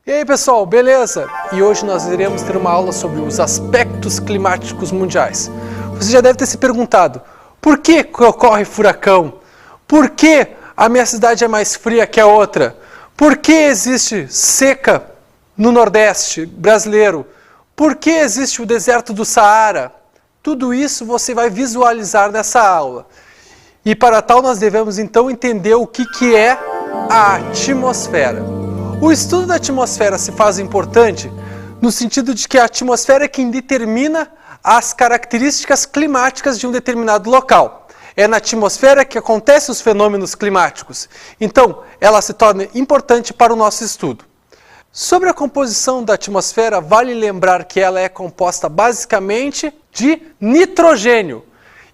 E aí pessoal, beleza? E hoje nós iremos ter uma aula sobre os aspectos climáticos mundiais. Você já deve ter se perguntado, por que ocorre furacão? Por que a minha cidade é mais fria que a outra? Por que existe seca no Nordeste brasileiro? Por que existe o deserto do Saara? Tudo isso você vai visualizar nessa aula. E para tal nós devemos então entender o que é a atmosfera. O estudo da atmosfera se faz importante no sentido de que a atmosfera é quem determina as características climáticas de um determinado local. É na atmosfera que acontecem os fenômenos climáticos. Então, ela se torna importante para o nosso estudo. Sobre a composição da atmosfera, vale lembrar que ela é composta basicamente de nitrogênio.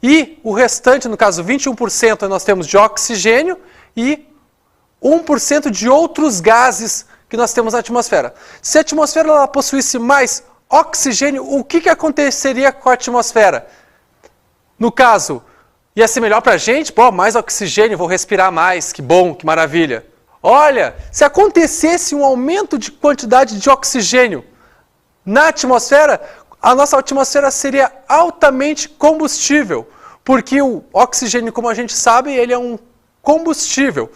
E o restante, no caso 21%, nós temos de oxigênio e 1% de outros gases que nós temos na atmosfera. Se a atmosfera ela possuísse mais oxigênio, o que aconteceria com a atmosfera? No caso, ia ser melhor para a gente? Pô, mais oxigênio, vou respirar mais, que bom, que maravilha. Olha, se acontecesse um aumento de quantidade de oxigênio na atmosfera, a nossa atmosfera seria altamente combustível, porque o oxigênio, como a gente sabe, ele é um combustível.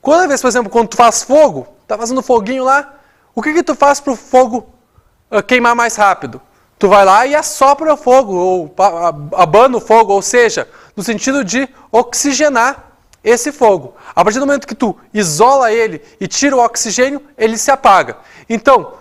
Quando, por exemplo, quando tu faz fogo, tá fazendo foguinho lá, o que tu faz para o fogo queimar mais rápido? Tu vai lá e assopra o fogo, ou abana o fogo, ou seja, no sentido de oxigenar esse fogo. A partir do momento que tu isola ele e tira o oxigênio, ele se apaga. Então,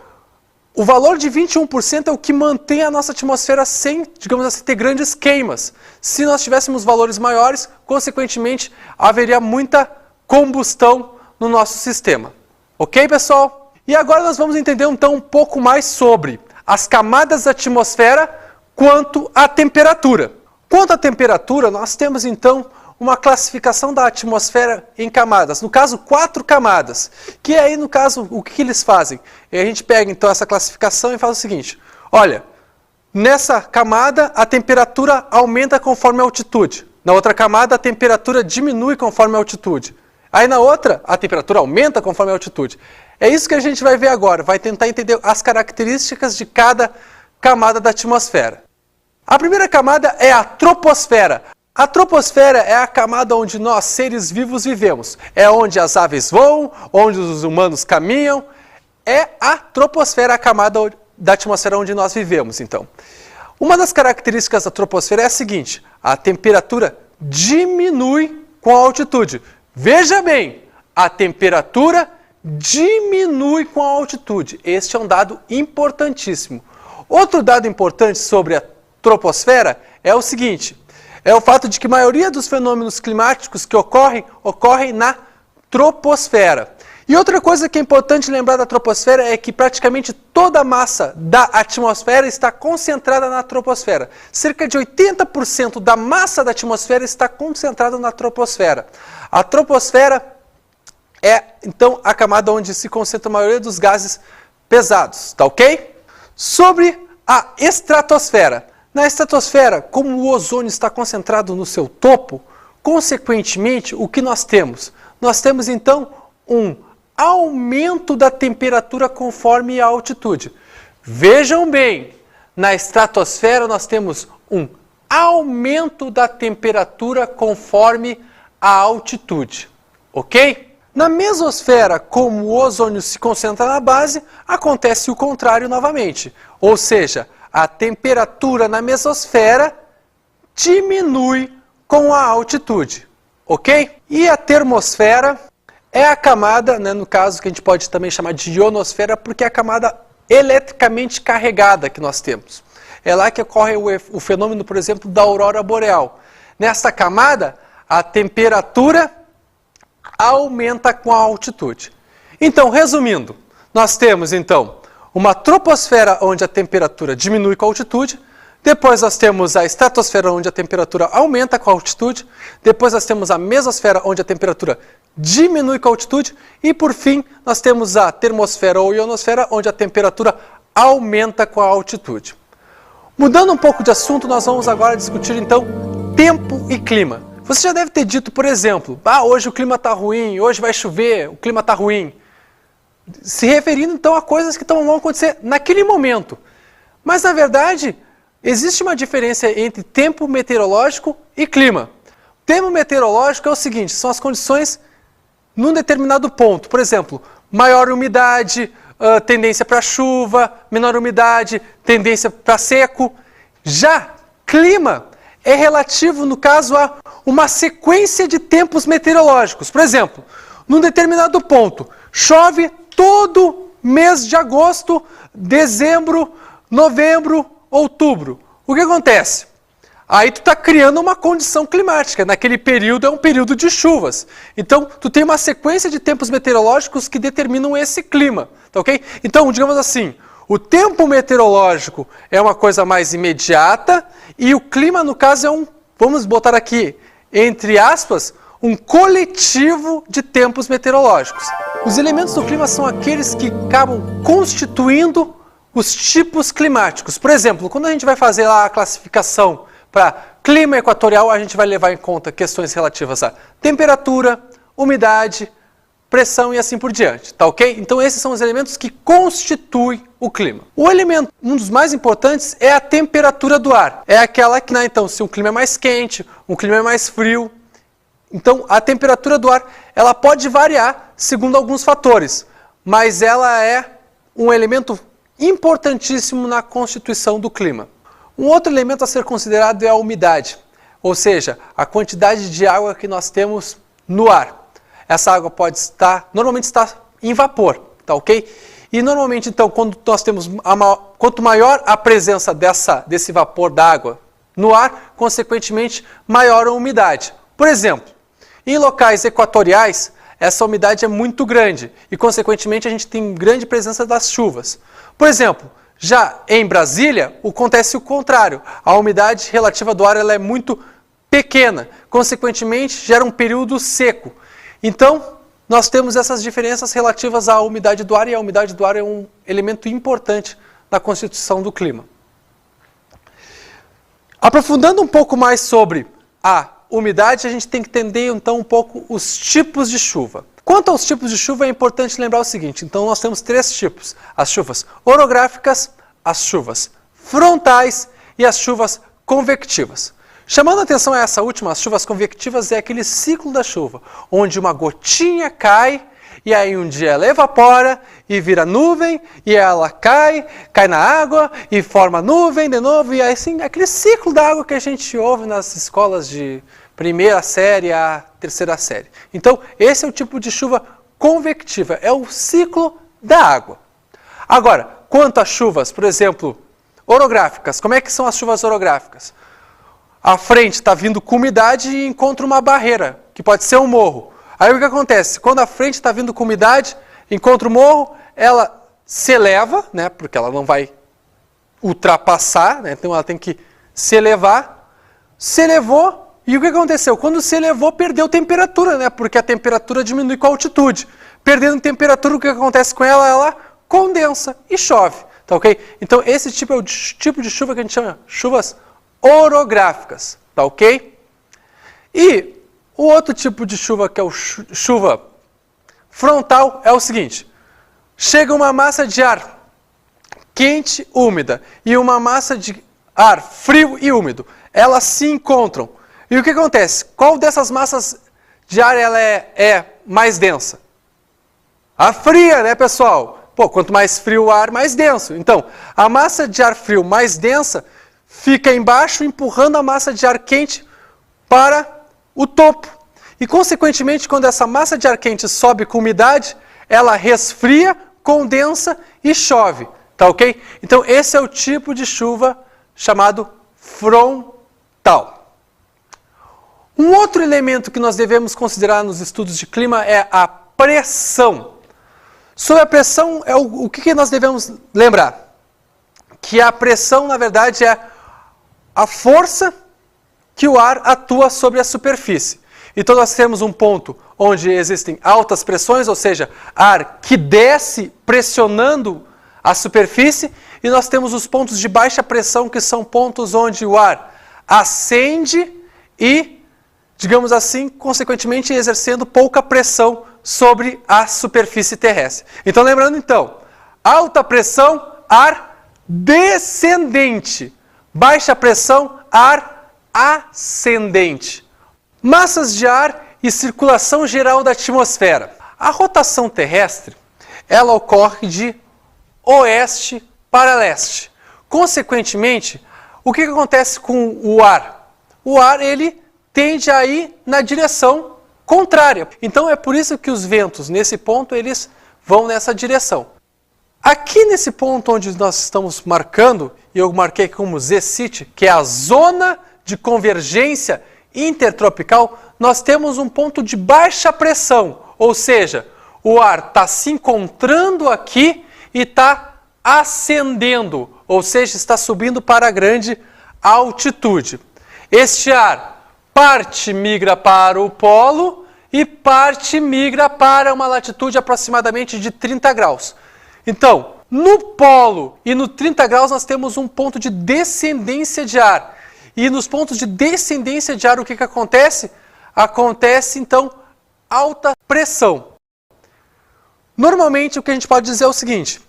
o valor de 21% é o que mantém a nossa atmosfera sem, digamos assim, ter grandes queimas. Se nós tivéssemos valores maiores, consequentemente, haveria muita combustão no nosso sistema. Ok, pessoal? E agora nós vamos entender então um pouco mais sobre as camadas da atmosfera quanto à temperatura. Quanto à temperatura, nós temos então uma classificação da atmosfera em camadas. No caso, 4 camadas. Que aí, no caso, o que eles fazem? A gente pega então essa classificação e faz o seguinte. Olha, nessa camada a temperatura aumenta conforme a altitude. Na outra camada a temperatura diminui conforme a altitude. Aí na outra, a temperatura aumenta conforme a altitude. É isso que a gente vai ver agora, vai tentar entender as características de cada camada da atmosfera. A primeira camada é a troposfera. A troposfera é a camada onde nós, seres vivos, vivemos. É onde as aves voam, onde os humanos caminham. É a troposfera, a camada da atmosfera onde nós vivemos, então. Uma das características da troposfera é a seguinte, a temperatura diminui com a altitude. Veja bem, a temperatura diminui com a altitude. Este é um dado importantíssimo. Outro dado importante sobre a troposfera é o seguinte, é o fato de que a maioria dos fenômenos climáticos que ocorrem na troposfera. E outra coisa que é importante lembrar da troposfera é que praticamente toda a massa da atmosfera está concentrada na troposfera. Cerca de 80% da massa da atmosfera está concentrada na troposfera. A troposfera é, então, a camada onde se concentra a maioria dos gases pesados, tá ok? Sobre a estratosfera. Na estratosfera, como o ozônio está concentrado no seu topo, consequentemente, o que nós temos? Nós temos, então, um aumento da temperatura conforme a altitude. Vejam bem, na estratosfera nós temos um aumento da temperatura conforme a altitude, ok? Na mesosfera, como o ozônio se concentra na base, acontece o contrário novamente. Ou seja, a temperatura na mesosfera diminui com a altitude, ok? E a termosfera é a camada, no caso que a gente pode também chamar de ionosfera, porque é a camada eletricamente carregada que nós temos. É lá que ocorre o fenômeno, por exemplo, da aurora boreal. Nessa camada, a temperatura aumenta com a altitude. Então, resumindo, nós temos então uma troposfera onde a temperatura diminui com a altitude, depois nós temos a estratosfera onde a temperatura aumenta com a altitude, depois nós temos a mesosfera onde a temperatura diminui com a altitude e por fim nós temos a termosfera ou ionosfera onde a temperatura aumenta com a altitude. Mudando um pouco de assunto, nós vamos agora discutir então tempo e clima. Você já deve ter dito, por exemplo, hoje o clima está ruim, hoje vai chover, o clima está ruim. se referindo então a coisas que vão acontecer naquele momento. Mas na verdade, existe uma diferença entre tempo meteorológico e clima. Tempo meteorológico é o seguinte, são as condições num determinado ponto. Por exemplo, maior umidade, tendência para chuva, menor umidade, tendência para seco. Já clima é relativo, no caso, a uma sequência de tempos meteorológicos. Por exemplo, num determinado ponto, chove todo mês de agosto, dezembro, novembro, outubro. O que acontece? Aí tu está criando uma condição climática. Naquele período é um período de chuvas. Então, tu tem uma sequência de tempos meteorológicos que determinam esse clima. Tá ok? Então, digamos assim, o tempo meteorológico é uma coisa mais imediata e o clima, no caso, é vamos botar aqui, entre aspas, um coletivo de tempos meteorológicos. Os elementos do clima são aqueles que acabam constituindo os tipos climáticos. Por exemplo, quando a gente vai fazer lá a classificação para clima equatorial, a gente vai levar em conta questões relativas a temperatura, umidade, pressão e assim por diante, tá ok? Então esses são os elementos que constituem o clima. O elemento, um dos mais importantes, é a temperatura do ar. É aquela que, então, se um clima é mais quente, um clima é mais frio, então a temperatura do ar, ela pode variar segundo alguns fatores, mas ela é um elemento importantíssimo na constituição do clima. Um outro elemento a ser considerado é a umidade, ou seja, a quantidade de água que nós temos no ar. Essa água normalmente está em vapor, tá ok? E normalmente, então, quando nós temos quanto maior a presença desse vapor d'água no ar, consequentemente, maior a umidade. Por exemplo, em locais equatoriais, essa umidade é muito grande e, consequentemente, a gente tem grande presença das chuvas. Por exemplo, já em Brasília, acontece o contrário. A umidade relativa do ar ela é muito pequena, consequentemente, gera um período seco. Então, nós temos essas diferenças relativas à umidade do ar e a umidade do ar é um elemento importante na constituição do clima. Aprofundando um pouco mais sobre a umidade, a gente tem que entender então um pouco os tipos de chuva. Quanto aos tipos de chuva, é importante lembrar o seguinte, então nós temos 3 tipos, as chuvas orográficas, as chuvas frontais e as chuvas convectivas. Chamando a atenção a essa última, as chuvas convectivas é aquele ciclo da chuva, onde uma gotinha cai e aí um dia ela evapora e vira nuvem, e ela cai na água e forma nuvem de novo, e aí assim, aquele ciclo da água que a gente ouve nas escolas de primeira série a terceira série. Então, esse é o tipo de chuva convectiva, é o ciclo da água. Agora, quanto às chuvas, por exemplo, orográficas, como é que são as chuvas orográficas? A frente está vindo com umidade e encontra uma barreira, que pode ser um morro. Aí o que acontece? Quando a frente está vindo com umidade, encontra o morro, ela se eleva, né, porque ela não vai ultrapassar, né, então ela tem que se elevar. Se elevou, e o que aconteceu? Quando se elevou, perdeu temperatura, né, porque a temperatura diminui com a altitude. Perdendo temperatura, o que acontece com ela? Ela condensa e chove, tá ok? Então esse tipo é o tipo de chuva que a gente chama de chuvas orográficas, tá ok? E o outro tipo de chuva, que é o chuva frontal, é o seguinte. Chega uma massa de ar quente, úmida, e uma massa de ar frio e úmido. Elas se encontram. E o que acontece? Qual dessas massas de ar ela é mais densa? A fria, né, pessoal? Pô, quanto mais frio o ar, mais denso. Então, a massa de ar frio mais densa fica embaixo, empurrando a massa de ar quente para o topo. E, consequentemente, quando essa massa de ar quente sobe com umidade, ela resfria, condensa e chove. Tá ok? Então, esse é o tipo de chuva chamado frontal. Um outro elemento que nós devemos considerar nos estudos de clima é a pressão. Sobre a pressão, o que nós devemos lembrar? Que a pressão, na verdade, é a força que o ar atua sobre a superfície. Então nós temos um ponto onde existem altas pressões, ou seja, ar que desce pressionando a superfície, e nós temos os pontos de baixa pressão, que são pontos onde o ar ascende e, digamos assim, consequentemente exercendo pouca pressão sobre a superfície terrestre. Então, lembrando então, alta pressão, ar descendente. Baixa pressão, ar ascendente. Massas de ar e circulação geral da atmosfera. A rotação terrestre, ela ocorre de oeste para leste. Consequentemente, o que acontece com o ar? O ar, ele tende a ir na direção contrária. Então, é por isso que os ventos, nesse ponto, eles vão nessa direção. Aqui nesse ponto onde nós estamos marcando, e eu marquei como Z-City, que é a zona de convergência intertropical, nós temos um ponto de baixa pressão, ou seja, o ar está se encontrando aqui e está ascendendo, ou seja, está subindo para a grande altitude. Este ar, parte migra para o polo e parte migra para uma latitude aproximadamente de 30 graus. Então, no polo e no 30 graus nós temos um ponto de descendência de ar. E nos pontos de descendência de ar o que acontece? Acontece, então, alta pressão. Normalmente o que a gente pode dizer é o seguinte,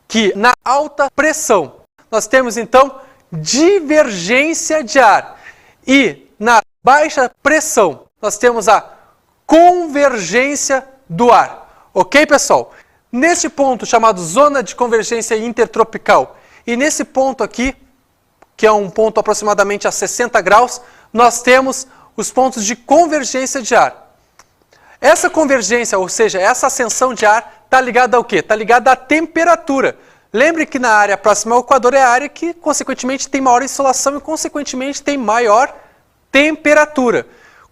que na alta pressão nós temos, então, divergência de ar. E na baixa pressão nós temos a convergência do ar. Ok, pessoal? Neste ponto chamado zona de convergência intertropical e nesse ponto aqui, que é um ponto aproximadamente a 60 graus, nós temos os pontos de convergência de ar. Essa convergência, ou seja, essa ascensão de ar, está ligada ao quê? Está ligada à temperatura. Lembre que na área próxima ao Equador é a área que, consequentemente, tem maior insolação e, consequentemente, tem maior temperatura.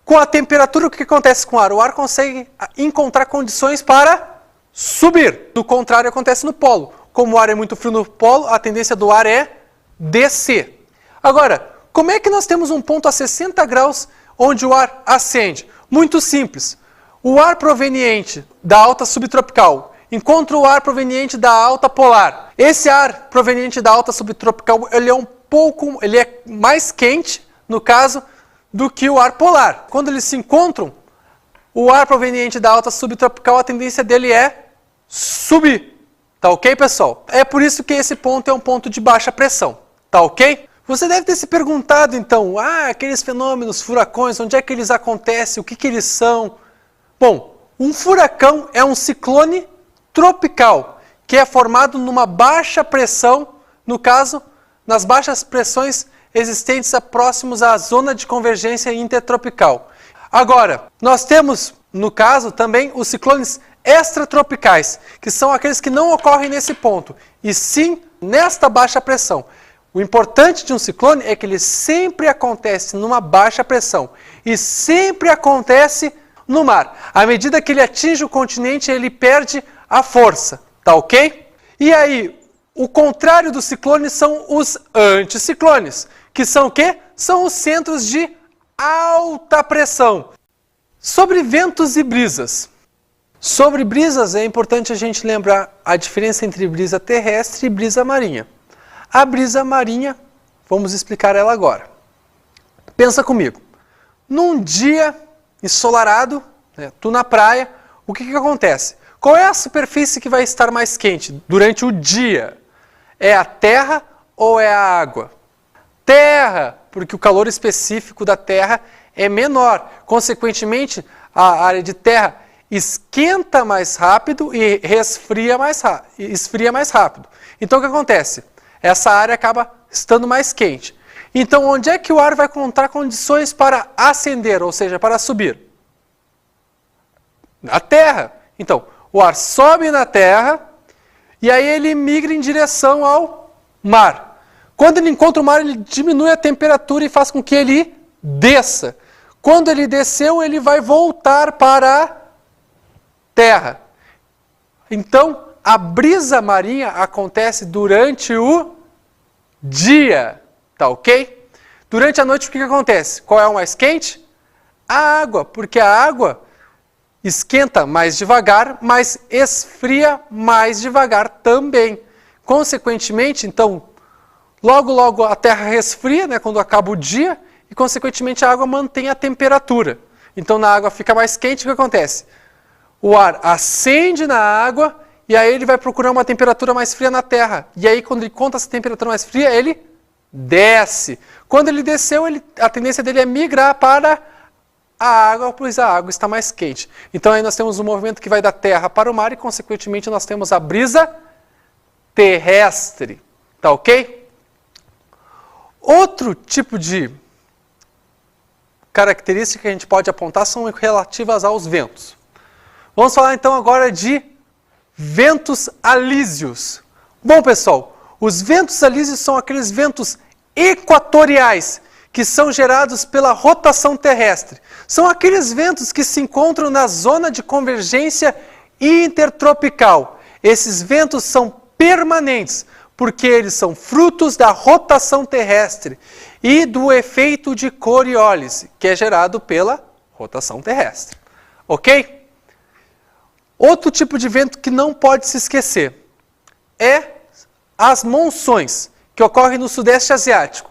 Com a temperatura, o que acontece com o ar? O ar consegue encontrar condições para subir. Do contrário, acontece no polo. Como o ar é muito frio no polo, a tendência do ar é descer. Agora, como é que nós temos um ponto a 60 graus onde o ar ascende? Muito simples. O ar proveniente da alta subtropical encontra o ar proveniente da alta polar. Esse ar proveniente da alta subtropical, ele é mais quente, no caso, do que o ar polar. Quando eles se encontram, o ar proveniente da alta subtropical, a tendência dele é subir. Tá ok, pessoal? É por isso que esse ponto é um ponto de baixa pressão. Tá ok? Você deve ter se perguntado, então, aqueles fenômenos, furacões, onde é que eles acontecem, o que eles são? Bom, um furacão é um ciclone tropical, que é formado numa baixa pressão, no caso, nas baixas pressões existentes próximos à zona de convergência intertropical. Agora, nós temos, no caso, também os ciclones extratropicais, que são aqueles que não ocorrem nesse ponto, e sim nesta baixa pressão. O importante de um ciclone é que ele sempre acontece numa baixa pressão e sempre acontece no mar. À medida que ele atinge o continente, ele perde a força, tá ok? E aí, o contrário dos ciclones são os anticiclones, que são o quê? São os centros de alta pressão. Sobre ventos e brisas. Sobre brisas, é importante a gente lembrar a diferença entre brisa terrestre e brisa marinha. A brisa marinha, vamos explicar ela agora. Pensa comigo. Num dia ensolarado, tu na praia, o que acontece? Qual é a superfície que vai estar mais quente durante o dia? É a terra ou é a água? Terra, porque o calor específico da terra é menor. Consequentemente, a área de terra esquenta mais rápido e esfria mais rápido. Então o que acontece? Essa área acaba estando mais quente. Então onde é que o ar vai encontrar condições para ascender, ou seja, para subir? Na terra. Então, o ar sobe na terra e aí ele migra em direção ao mar. Quando ele encontra o mar, ele diminui a temperatura e faz com que ele desça. Quando ele desceu, ele vai voltar para a terra. Então, a brisa marinha acontece durante o dia, tá ok? Durante a noite, o que acontece? Qual é o mais quente? A água, porque a água esquenta mais devagar, mas esfria mais devagar também. Consequentemente, então, logo a terra resfria, quando acaba o dia, e consequentemente a água mantém a temperatura. Então, na água fica mais quente, o que acontece? o ar ascende na água e aí ele vai procurar uma temperatura mais fria na Terra. E aí, quando ele encontra essa temperatura mais fria, ele desce. Quando ele desceu, a tendência dele é migrar para a água, pois a água está mais quente. Então aí nós temos um movimento que vai da Terra para o mar e, consequentemente, nós temos a brisa terrestre. Tá ok? Outro tipo de característica que a gente pode apontar são relativas aos ventos. Vamos falar então agora de ventos alísios. Bom, pessoal, os ventos alísios são aqueles ventos equatoriais que são gerados pela rotação terrestre. São aqueles ventos que se encontram na zona de convergência intertropical. Esses ventos são permanentes, porque eles são frutos da rotação terrestre e do efeito de Coriolis, que é gerado pela rotação terrestre. Ok? Outro tipo de vento que não pode se esquecer é as monções, que ocorrem no Sudeste Asiático.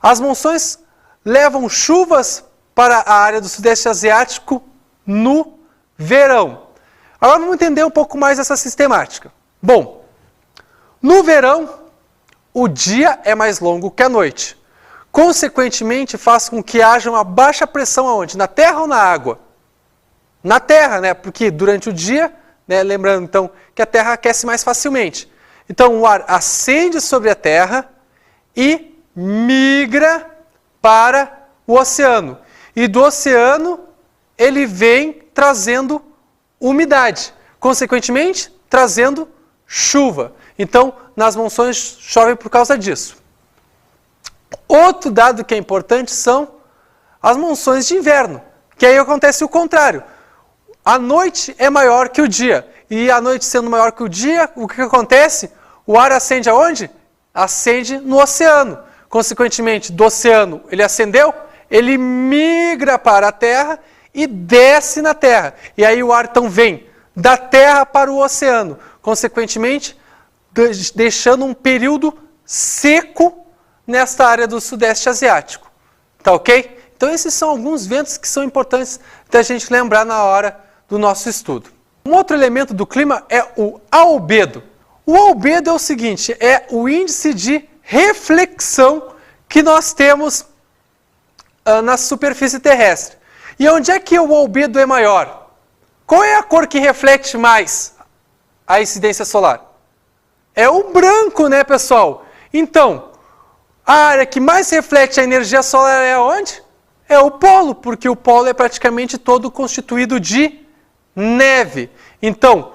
As monções levam chuvas para a área do Sudeste Asiático no verão. Agora vamos entender um pouco mais essa sistemática. Bom, no verão, o dia é mais longo que a noite. Consequentemente, faz com que haja uma baixa pressão aonde? Na terra ou na água? Na terra, né? Porque durante o dia, né? Lembrando então que a terra aquece mais facilmente. Então o ar ascende sobre a terra e migra para o oceano. E do oceano ele vem trazendo umidade. Consequentemente, trazendo chuva. Então, nas monções chove por causa disso. Outro dado que é importante são as monções de inverno, que aí acontece o contrário. A noite é maior que o dia. E a noite sendo maior que o dia, o que acontece? O ar ascende aonde? Ascende no oceano. Consequentemente, do oceano ele ascendeu, ele migra para a terra e desce na terra. E aí o ar então vem da terra para o oceano. Consequentemente, deixando um período seco nesta área do Sudeste Asiático. Tá ok? Então esses são alguns ventos que são importantes da gente lembrar na hora do nosso estudo. Um outro elemento do clima é o albedo. O albedo é o seguinte, é o índice de reflexão que nós temos na superfície terrestre. E onde é que o albedo é maior? Qual é a cor que reflete mais a incidência solar? É o branco, né, pessoal? Então, a área que mais reflete a energia solar é onde? É o polo, porque o polo é praticamente todo constituído de neve. Então,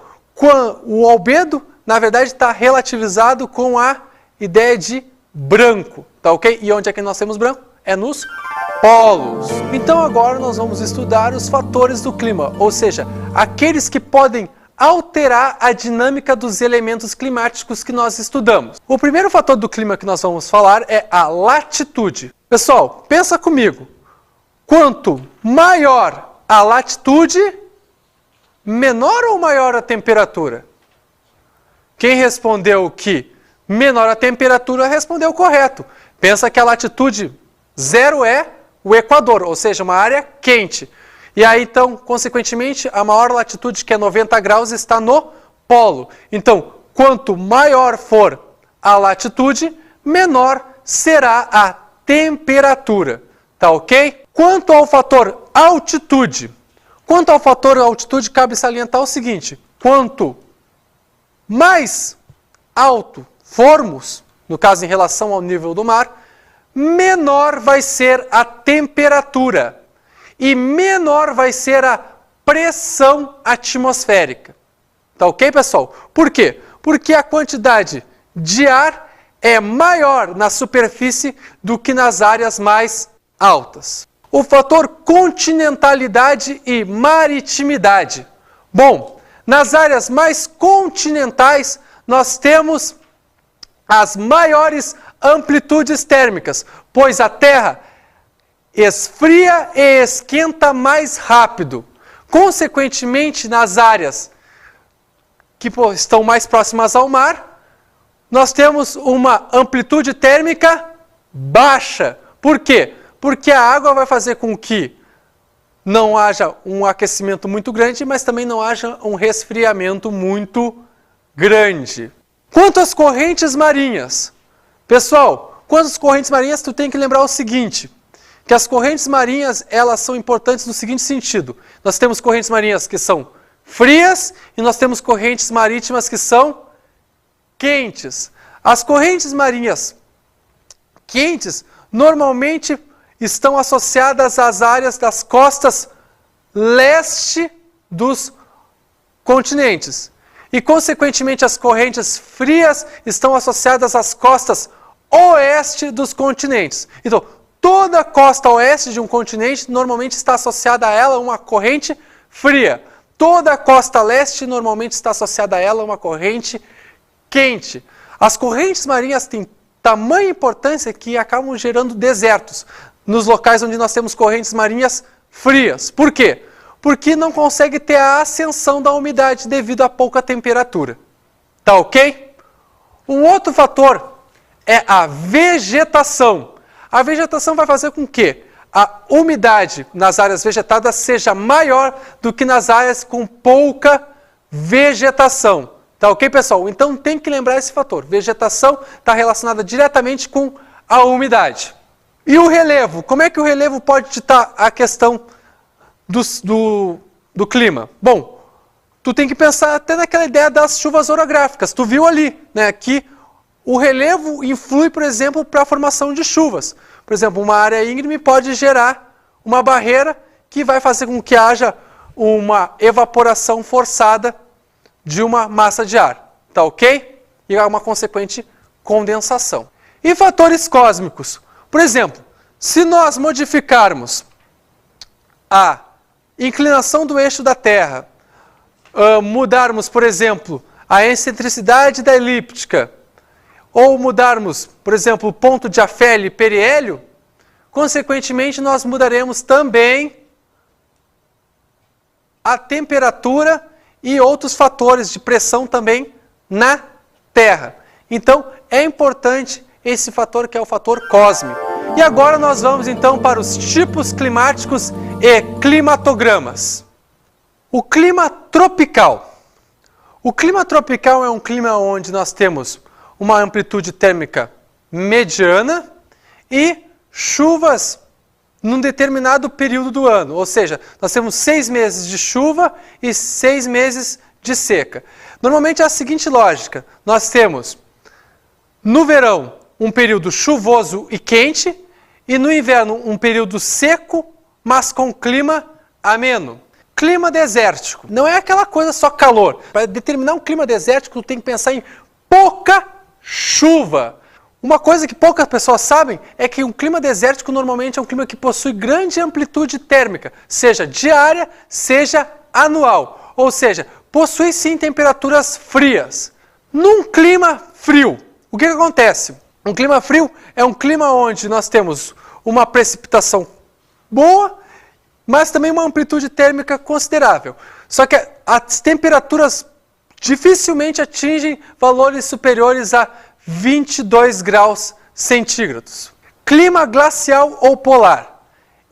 o albedo, na verdade, está relativizado com a ideia de branco, tá ok? E onde é que nós temos branco? É nos polos. Então agora nós vamos estudar os fatores do clima, ou seja, aqueles que podem alterar a dinâmica dos elementos climáticos que nós estudamos. O primeiro fator do clima que nós vamos falar é a latitude. Pessoal, pensa comigo. Quanto maior a latitude, menor ou maior a temperatura? Quem respondeu que menor a temperatura respondeu correto. Pensa que a latitude 0 é o Equador, ou seja, uma área quente. E aí, então, consequentemente, a maior latitude, que é 90 graus, está no polo. Então, quanto maior for a latitude, menor será a temperatura. Tá ok? Quanto ao fator altitude. Quanto ao fator altitude, cabe salientar o seguinte. Quanto mais alto formos, no caso em relação ao nível do mar, menor vai ser a temperatura e menor vai ser a pressão atmosférica. Tá ok, pessoal? Por quê? Porque a quantidade de ar é maior na superfície do que nas áreas mais altas. O fator continentalidade e maritimidade. Bom, nas áreas mais continentais, nós temos as maiores amplitudes térmicas, pois a Terra esfria e esquenta mais rápido. Consequentemente, nas áreas que estão mais próximas ao mar, nós temos uma amplitude térmica baixa. Por quê? Porque a água vai fazer com que não haja um aquecimento muito grande, mas também não haja um resfriamento muito grande. Quanto às correntes marinhas, pessoal, quanto às correntes marinhas, tu tem que lembrar o seguinte, que as correntes marinhas, elas são importantes no seguinte sentido. Nós temos correntes marinhas que são frias e nós temos correntes marítimas que são quentes. As correntes marinhas quentes normalmente estão associadas às áreas das costas leste dos continentes. E, consequentemente, as correntes frias estão associadas às costas oeste dos continentes. Então, toda a costa oeste de um continente normalmente está associada a ela uma corrente fria. Toda a costa leste normalmente está associada a ela uma corrente quente. As correntes marinhas têm tamanha importância que acabam gerando desertos nos locais onde nós temos correntes marinhas frias. Por quê? Porque não consegue ter a ascensão da umidade devido à pouca temperatura. Tá ok? Um outro fator é a vegetação. A vegetação vai fazer com que a umidade nas áreas vegetadas seja maior do que nas áreas com pouca vegetação. Tá ok, pessoal? Então tem que lembrar esse fator. Vegetação está relacionada diretamente com a umidade. E o relevo? Como é que o relevo pode ditar a questão do clima? Bom, tu tem que pensar até naquela ideia das chuvas orográficas. Tu viu ali, né, que o relevo influi, por exemplo, para a formação de chuvas. Por exemplo, uma área íngreme pode gerar uma barreira que vai fazer com que haja uma evaporação forçada de uma massa de ar. Tá ok? E há uma consequente condensação. E fatores cósmicos? Por exemplo, se nós modificarmos a inclinação do eixo da Terra, mudarmos, por exemplo, a excentricidade da elíptica, ou mudarmos, por exemplo, o ponto de afélio e periélio, consequentemente nós mudaremos também a temperatura e outros fatores de pressão também na Terra. Então, é importante esse fator que é o fator cósmico. E agora nós vamos então para os tipos climáticos e climatogramas. O clima tropical. O clima tropical é um clima onde nós temos uma amplitude térmica mediana e chuvas num determinado período do ano. Ou seja, nós temos 6 meses de chuva e 6 meses de seca. Normalmente é a seguinte lógica. Nós temos no verão um período chuvoso e quente e no inverno um período seco, mas com clima ameno. Clima desértico. Não é aquela coisa só calor. Para determinar um clima desértico, tem que pensar em pouca chuva. Uma coisa que poucas pessoas sabem é que um clima desértico normalmente é um clima que possui grande amplitude térmica, seja diária, seja anual. Ou seja, possui sim temperaturas frias. Num clima frio, o que acontece? Um clima frio é um clima onde nós temos uma precipitação boa, mas também uma amplitude térmica considerável. Só que as temperaturas dificilmente atingem valores superiores a 22 graus centígrados. Clima glacial ou polar.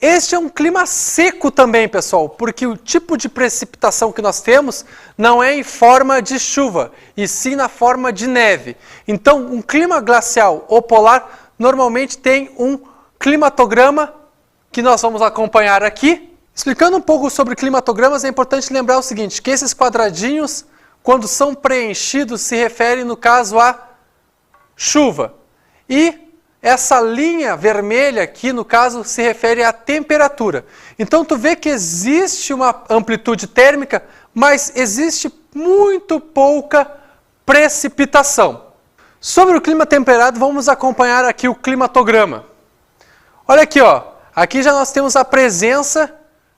Este é um clima seco também, pessoal, porque o tipo de precipitação que nós temos não é em forma de chuva, e sim na forma de neve. Então, um clima glacial ou polar normalmente tem um climatograma que nós vamos acompanhar aqui. Explicando um pouco sobre climatogramas, é importante lembrar o seguinte, que esses quadradinhos, quando são preenchidos, se referem, no caso, a chuva. E essa linha vermelha aqui, no caso, se refere à temperatura. Então, tu vê que existe uma amplitude térmica, mas existe muito pouca precipitação. Sobre o clima temperado, vamos acompanhar aqui o climatograma. Olha aqui, ó. Aqui já nós temos a presença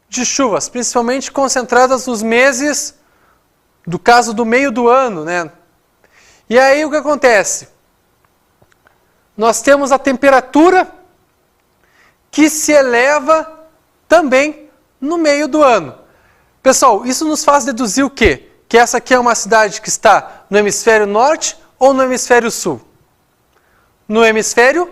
de chuvas, principalmente concentradas nos meses, do caso do meio do ano, né? E aí o que acontece? Nós temos a temperatura que se eleva também no meio do ano. Pessoal, isso nos faz deduzir o quê? Que essa aqui é uma cidade que está no hemisfério norte ou no hemisfério sul? No hemisfério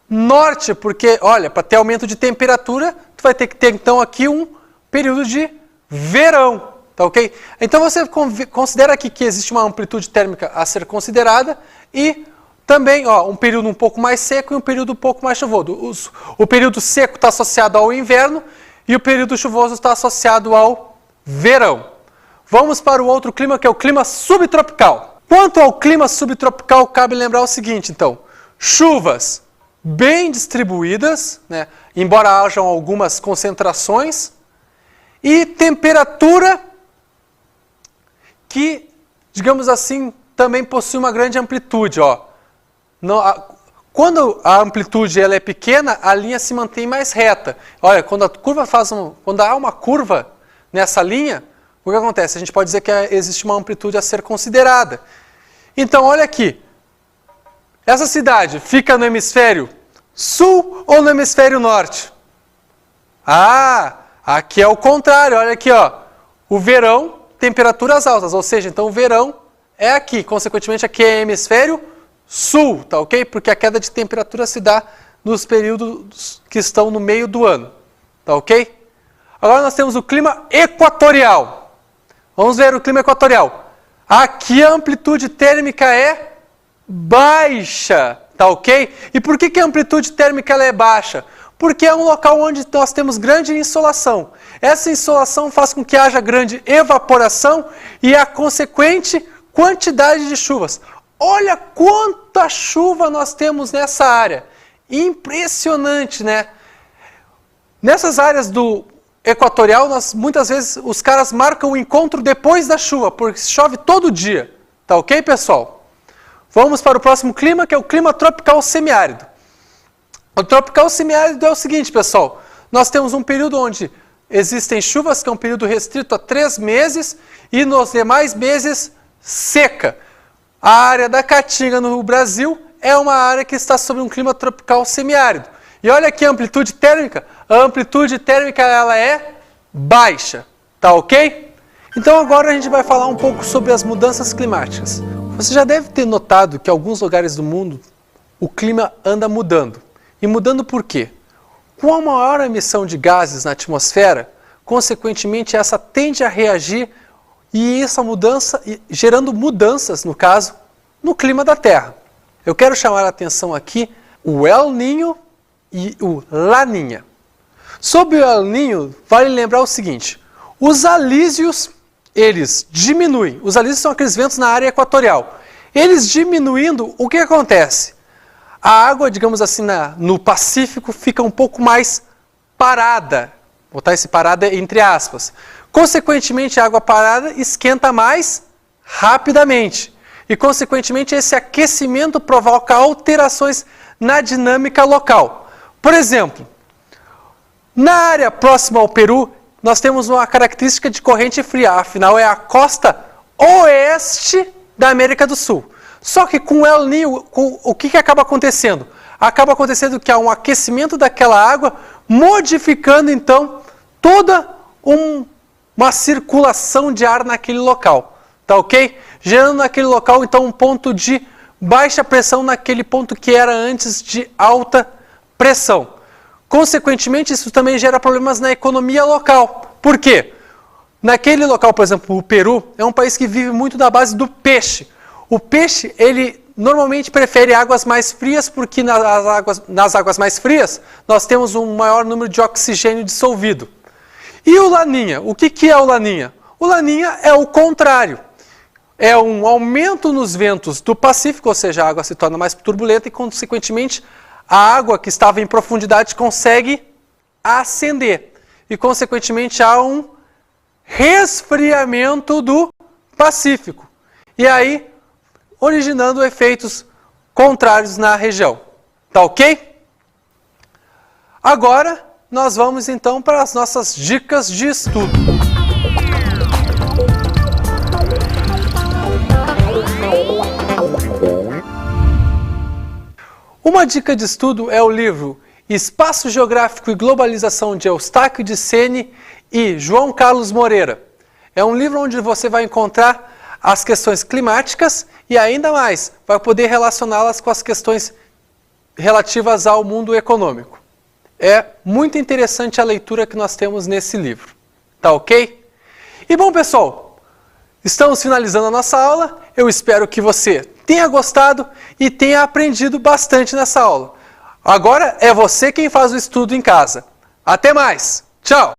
norte, porque, olha, para ter aumento de temperatura, tu vai ter que ter então aqui um período de verão, tá ok? Então você considera aqui que existe uma amplitude térmica a ser considerada e também um período um pouco mais seco e um período um pouco mais chuvoso. O período seco está associado ao inverno e o período chuvoso está associado ao verão. Vamos para o outro clima, que é o clima subtropical. Quanto ao clima subtropical, cabe lembrar o seguinte, então. Chuvas bem distribuídas, né, embora hajam algumas concentrações, e temperatura que, digamos assim, também possui uma grande amplitude. Quando a amplitude ela é pequena, a linha se mantém mais reta. Olha, quando há uma curva nessa linha, o que acontece? A gente pode dizer que existe uma amplitude a ser considerada. Então, olha aqui. Essa cidade fica no hemisfério sul ou no hemisfério norte? Aqui é o contrário. Olha aqui, o verão, temperaturas altas. Ou seja, então o verão é aqui. Consequentemente, aqui é hemisfério sul, tá ok? Porque a queda de temperatura se dá nos períodos que estão no meio do ano, tá ok? Agora nós temos o clima equatorial. Vamos ver o clima equatorial. Aqui a amplitude térmica é baixa, tá ok? E por que a amplitude térmica ela é baixa? Porque é um local onde nós temos grande insolação. Essa insolação faz com que haja grande evaporação e a consequente quantidade de chuvas. Olha quanta chuva nós temos nessa área. Impressionante, né? Nessas áreas do equatorial, muitas vezes os caras marcam o encontro depois da chuva, porque chove todo dia. Tá ok, pessoal? Vamos para o próximo clima, que é o clima tropical semiárido. O tropical semiárido é o seguinte, pessoal. Nós temos um período onde existem chuvas, que é um período restrito a 3 meses, e nos demais meses, seca. A área da Caatinga, no Brasil, é uma área que está sob um clima tropical semiárido. E olha aqui a amplitude térmica. A amplitude térmica ela é baixa. Tá ok? Então agora a gente vai falar um pouco sobre as mudanças climáticas. Você já deve ter notado que em alguns lugares do mundo o clima anda mudando. E mudando por quê? Com a maior emissão de gases na atmosfera, consequentemente essa tende a reagir e essa mudança, gerando mudanças, no caso, no clima da Terra. Eu quero chamar a atenção aqui o El Niño e o Laninha. Sobre o El Niño, vale lembrar o seguinte, os alísios, eles diminuem. Os alísios são aqueles ventos na área equatorial. Eles diminuindo, o que acontece? A água, digamos assim, no Pacífico fica um pouco mais parada. Vou botar esse parada entre aspas. Consequentemente, a água parada esquenta mais rapidamente. E, consequentemente, esse aquecimento provoca alterações na dinâmica local. Por exemplo, na área próxima ao Peru, nós temos uma característica de corrente fria. Afinal, é a costa oeste da América do Sul. Só que com o El Niño, o que acaba acontecendo? Acaba acontecendo que há um aquecimento daquela água, modificando, então, toda uma circulação de ar naquele local. Tá ok? Gerando naquele local, então, um ponto de baixa pressão naquele ponto que era antes de alta pressão. Consequentemente, isso também gera problemas na economia local. Por quê? Naquele local, por exemplo, o Peru, é um país que vive muito da base do peixe. O peixe, ele normalmente prefere águas mais frias, porque nas águas mais frias, nós temos um maior número de oxigênio dissolvido. E o Laninha? O que é o Laninha? O Laninha é o contrário. É um aumento nos ventos do Pacífico, ou seja, a água se torna mais turbulenta e, consequentemente, a água que estava em profundidade consegue ascender. E, consequentemente, há um resfriamento do Pacífico. E aí, originando efeitos contrários na região. Tá ok? Agora, nós vamos então para as nossas dicas de estudo. Uma dica de estudo é o livro Espaço Geográfico e Globalização de Eustáquio de Sene e João Carlos Moreira. É um livro onde você vai encontrar as questões climáticas e ainda mais, vai poder relacioná-las com as questões relativas ao mundo econômico. É muito interessante a leitura que nós temos nesse livro. tá ok? E bom, pessoal, estamos finalizando a nossa aula. Eu espero que você tenha gostado e tenha aprendido bastante nessa aula. Agora é você quem faz o estudo em casa. Até mais! Tchau!